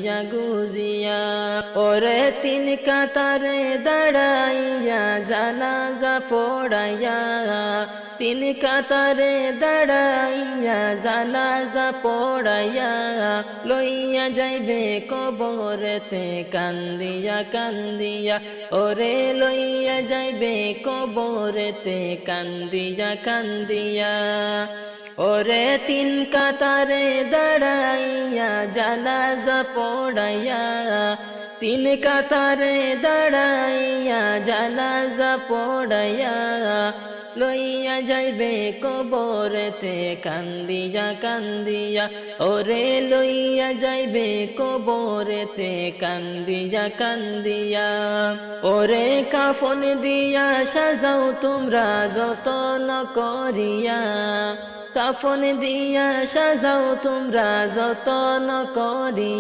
কান্দিয়া গুজিয়া। ওরে তিন কাতারে দাঁড়াইয়া জানাজা পড়াইয়া, তিন কাতারে দাঁড়াইয়া জানাজা পড়াইয়া, লইয়া যাইবে কবরেতে কান্দিয়া কান্দিয়া। ওরে লইয়া যাইবে কবরেতে কান্দিয়া কান্দিয়া। ওরে তিন কাতারে দাঁড়াইয়া জানাজা পড়াইয়া, তিন কাতারে দাঁড়াইয়া জানাজা পড়াইয়া, লইয়া যাইবে কবরেতে কান্দিয়া কান্দিয়া। ওরে লইয়া যাইবে কবরেতে কান্দিয়া কান্দিয়া। ওরে কাফন দিয়া সাজাও তোমরা যতন করিয়া, কাফন দিয়া সাজাও তোমরা যতন করিয়া।